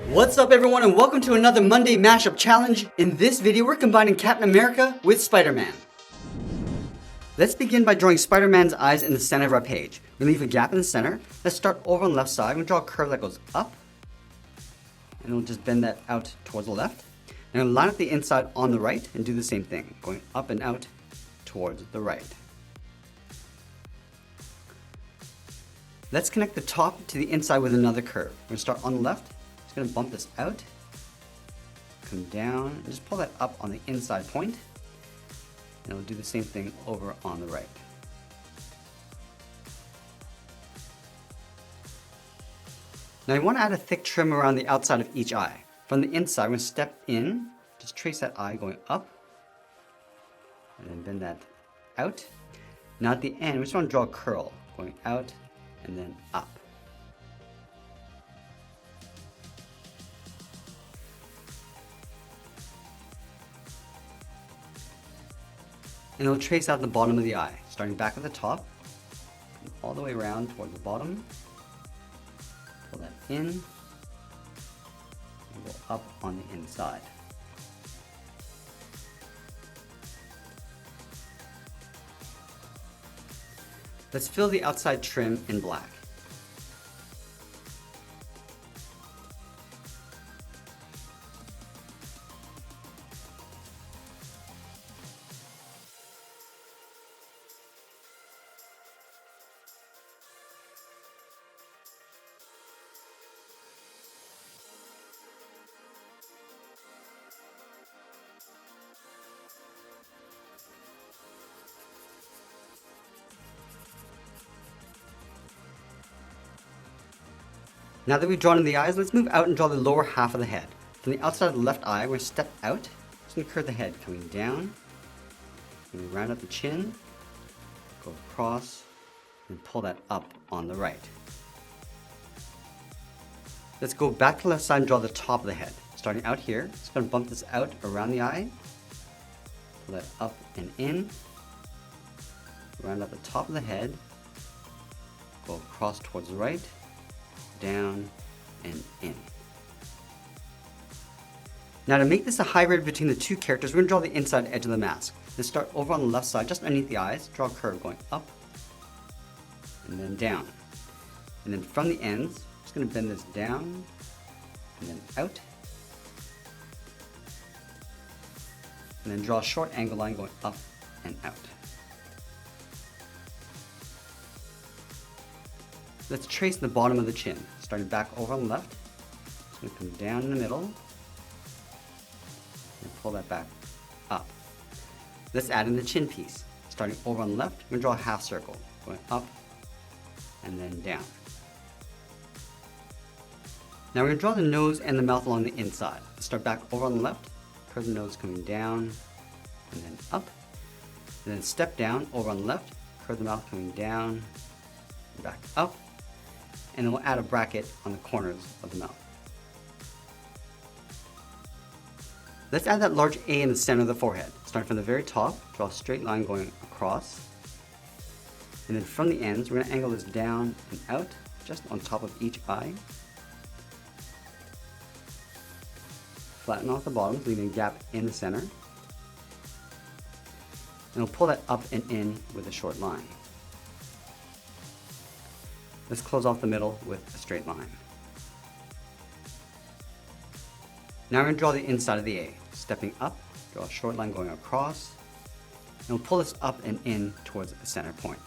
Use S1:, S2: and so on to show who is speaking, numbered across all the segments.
S1: What's up everyone and welcome to another Monday Mashup Challenge. In this video we're combining Captain America with Spider-Man. Let's begin by drawing Spider-Man's eyes in the center of our page. We leave a gap in the center. Let's start over on the left side. We draw a curve that goes up. And we'll just bend that out towards the left. And we'll line up the inside on the right and do the same thing, going up and out towards the right. Let's connect the top to the inside with another curve. We're going to start on the left. Just going to bump this out, come down, and just pull that up on the inside point. And we'll do the same thing over on the right. Now you want to add a thick trim around the outside of each eye. From the inside, we're going to step in, just trace that eye going up, and then bend that out. Now at the end, we just want to draw a curl, going out and then up. And we'll trace out the bottom of the eye, starting back at the top, all the way around toward the bottom. Pull that in, and go up on the inside. Let's fill the outside trim in black. Now that we've drawn in the eyes, let's move out and draw the lower half of the head. From the outside of the left eye, we're going to step out. Just going to curve the head coming down. And round up the chin, go across, and pull that up on the right. Let's go back to the left side and draw the top of the head. Starting out here, just going to bump this out around the eye. Pull that up and in. Round up the top of the head. Go across towards the right. Down and in. Now to make this a hybrid between the two characters, we're going to draw the inside edge of the mask. Let's start over on the left side, just underneath the eyes, draw a curve going up and then down. And then from the ends, just going to bend this down and then out. And then draw a short angle line going up and out. Let's trace the bottom of the chin, starting back over on the left. It's going to come down in the middle and pull that back up. Let's add in the chin piece. Starting over on the left, we're going to draw a half circle, going up and then down. Now we're going to draw the nose and the mouth along the inside. Let's start back over on the left, curve the nose coming down and then up. And then step down over on the left, curve the mouth coming down and back up. And then we'll add a bracket on the corners of the mouth. Let's add that large A in the center of the forehead. Starting from the very top, draw a straight line going across. And then from the ends, we're going to angle this down and out, just on top of each eye. Flatten off the bottom, leaving a gap in the center. And we'll pull that up and in with a short line. Let's close off the middle with a straight line. Now we're going to draw the inside of the A. Stepping up, draw a short line going across, and we'll pull this up and in towards the center point.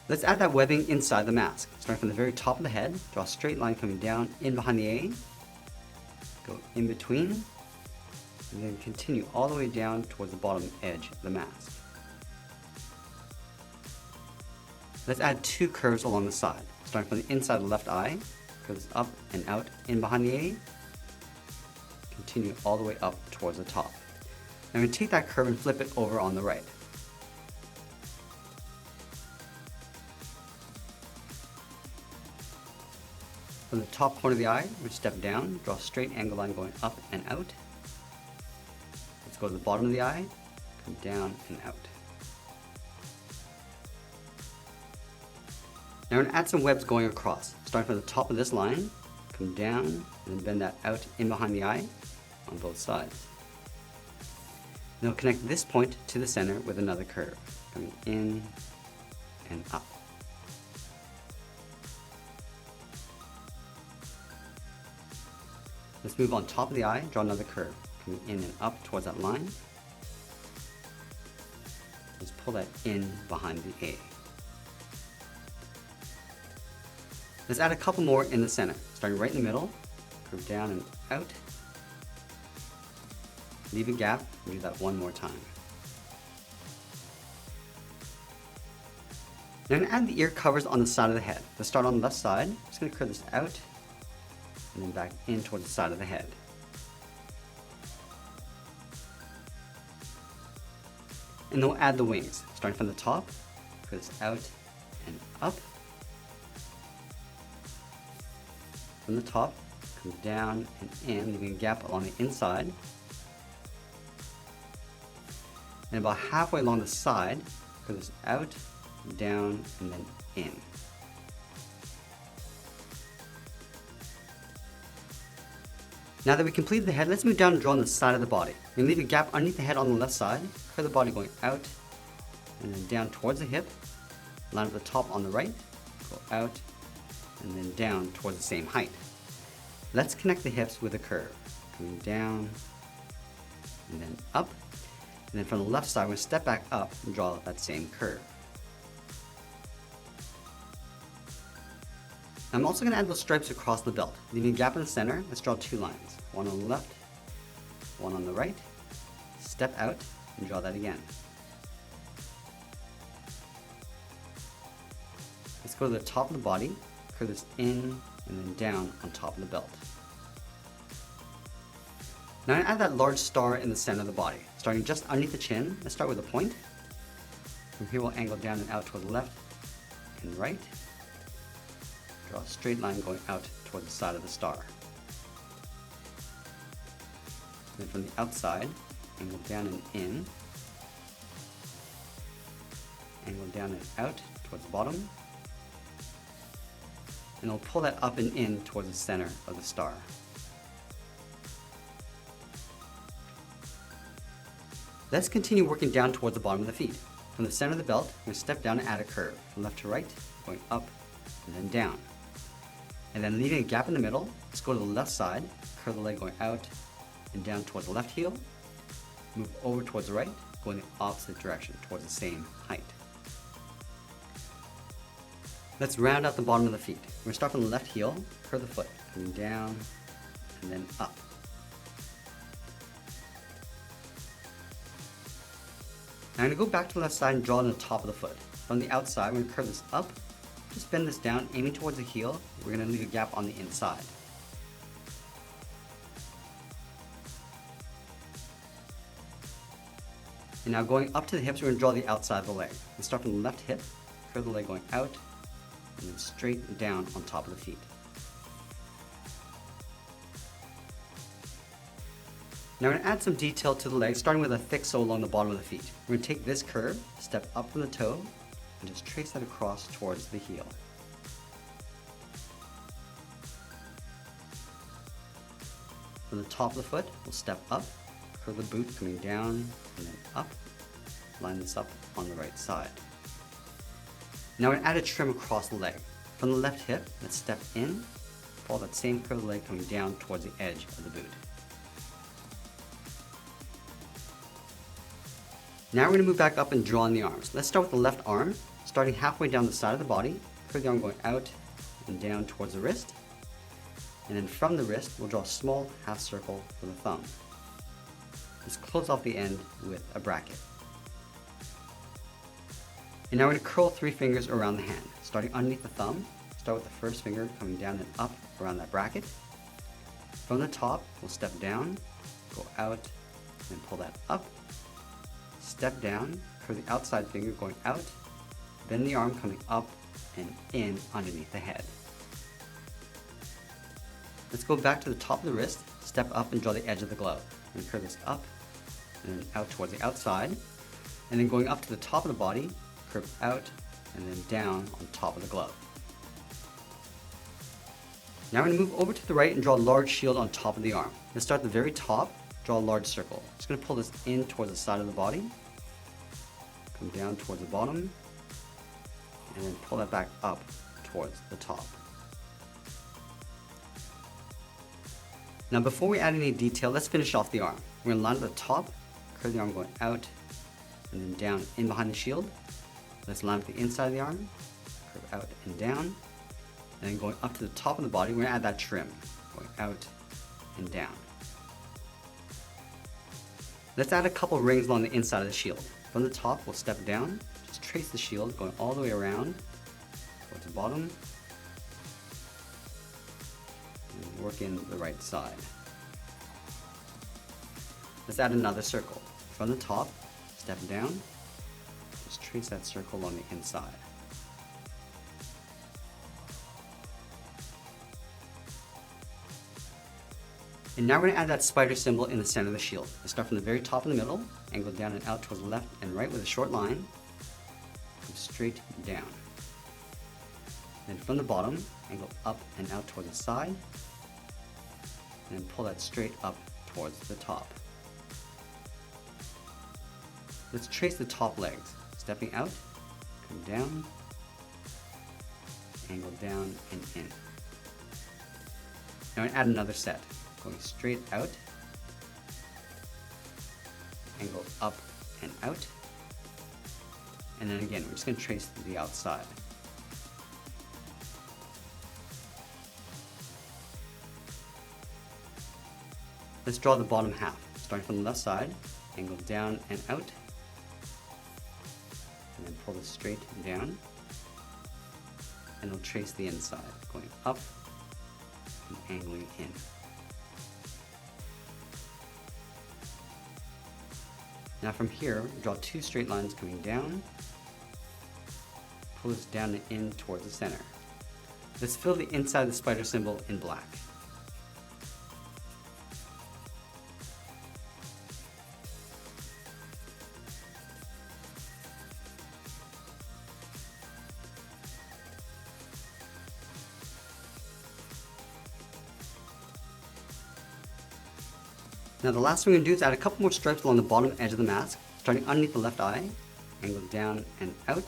S1: Let's add that webbing inside the mask. Starting from the very top of the head, draw a straight line coming down in behind the A, go in between, and then continue all the way down towards the bottom edge of the mask. Let's add two curves along the side. Starting from the inside of the left eye, curves up and out in behind the A. Continue all the way up towards the top. Now I'm going to take that curve and flip it over on the right. From the top corner of the eye, we step down, draw a straight angle line going up and out. Let's go to the bottom of the eye, come down and out. Now we're going to add some webs going across, starting from the top of this line, come down, and then bend that out in behind the eye on both sides. Then we'll connect this point to the center with another curve, coming in and up. Let's move on top of the eye, draw another curve, coming in and up towards that line. Let's pull that in behind the A. Let's add a couple more in the center, starting right in the middle, curve down and out. Leave a gap, and do that one more time. Now I'm going to add the ear covers on the side of the head. Let's start on the left side. I'm just going to curve this out, and then back in towards the side of the head. And then we'll add the wings, starting from the top, curve this out and up. From the top, come down and in, leaving a gap along the inside. And about halfway along the side, curve this out, down, and then in. Now that we completed the head, let's move down and draw on the side of the body. We leave a gap underneath the head on the left side, curve the body going out, and then down towards the hip, line up the top on the right, go out, and then down towards the same height. Let's connect the hips with a curve, coming down, and then up, and then from the left side, we're going to step back up and draw that same curve. I'm also going to add those stripes across the belt. Leaving a gap in the center, let's draw two lines. One on the left, one on the right. Step out and draw that again. Let's go to the top of the body, curve this in and then down on top of the belt. Now I'm going to add that large star in the center of the body. Starting just underneath the chin, let's start with a point. From here we'll angle down and out toward the left and right. Draw a straight line going out toward the side of the star. Then from the outside, angle down and in. Angle down and out towards the bottom. And we'll pull that up and in towards the center of the star. Let's continue working down towards the bottom of the feet. From the center of the belt, we're going to step down and add a curve. From left to right, going up and then down. And then leaving a gap in the middle, let's go to the left side, curve the leg going out and down towards the left heel. Move over towards the right, going the opposite direction, towards the same height. Let's round out the bottom of the feet. We're going to start from the left heel, curve the foot, coming down and then up. Now I'm going to go back to the left side and draw on the top of the foot. From the outside, we're going to curve this up, just bend this down, aiming towards the heel. We're going to leave a gap on the inside. And now going up to the hips, we're going to draw the outside of the leg. We'll start from the left hip, curve the leg going out, and then straight down on top of the feet. Now we're going to add some detail to the leg, starting with a thick sole along the bottom of the feet. We're going to take this curve, step up from the toe, and just trace that across towards the heel. From the top of the foot, we'll step up, curve the boot coming down and then up, line this up on the right side. Now we're going to add a trim across the leg. From the left hip, let's step in, follow that same curve of the leg coming down towards the edge of the boot. Now we're going to move back up and draw on the arms. Let's start with the left arm, starting halfway down the side of the body, curve the arm going out and down towards the wrist. And then from the wrist, we'll draw a small half circle for the thumb. Let's close off the end with a bracket. And now we're going to curl 3 fingers around the hand. Starting underneath the thumb, start with the first finger coming down and up around that bracket. From the top, we'll step down, go out, and pull that up. Step down, curve the outside finger going out, bend the arm coming up and in underneath the head. Let's go back to the top of the wrist, step up and draw the edge of the glove. And curve this up and then out towards the outside. And then going up to the top of the body, curve out and then down on top of the glove. Now we're going to move over to the right and draw a large shield on top of the arm. Let's start at the very top, draw a large circle. Just going to pull this in towards the side of the body, come down towards the bottom, and then pull that back up towards the top. Now before we add any detail, let's finish off the arm. We're going to line at the top, curve the arm going out, and then down in behind the shield. Let's line up the inside of the arm, curve out and down, and then going up to the top of the body, we're going to add that trim, going out and down. Let's add a couple rings along the inside of the shield. From the top, we'll step down, just trace the shield, going all the way around, towards the bottom, and work in the right side. Let's add another circle. From the top, step down, just trace that circle along the inside. And now we're going to add that spider symbol in the center of the shield. Let's start from the very top in the middle, and go down and out towards the left and right with a short line. Come straight down. Then from the bottom, angle up and out towards the side, and then pull that straight up towards the top. Let's trace the top legs. Stepping out, come down, angle down and in. Now I'm going to add another set. Going straight out, angle up and out, and then again we're just going to trace the outside. Let's draw the bottom half, starting from the left side, angle down and out, and then pull this straight down, and we'll trace the inside, going up and angling in. Now from here, draw two straight lines coming down, pull this down and in towards the center. Let's fill the inside of the spider symbol in black. Now the last thing we're going to do is add a couple more stripes along the bottom edge of the mask, starting underneath the left eye, angle down and out.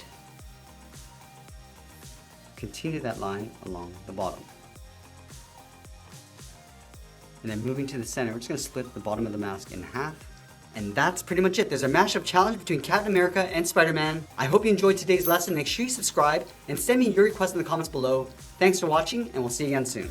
S1: Continue that line along the bottom. And then moving to the center, we're just going to split the bottom of the mask in half. And that's pretty much it. There's a mashup challenge between Captain America and Spider-Man. I hope you enjoyed today's lesson. Make sure you subscribe and send me your requests in the comments below. Thanks for watching, and we'll see you again soon.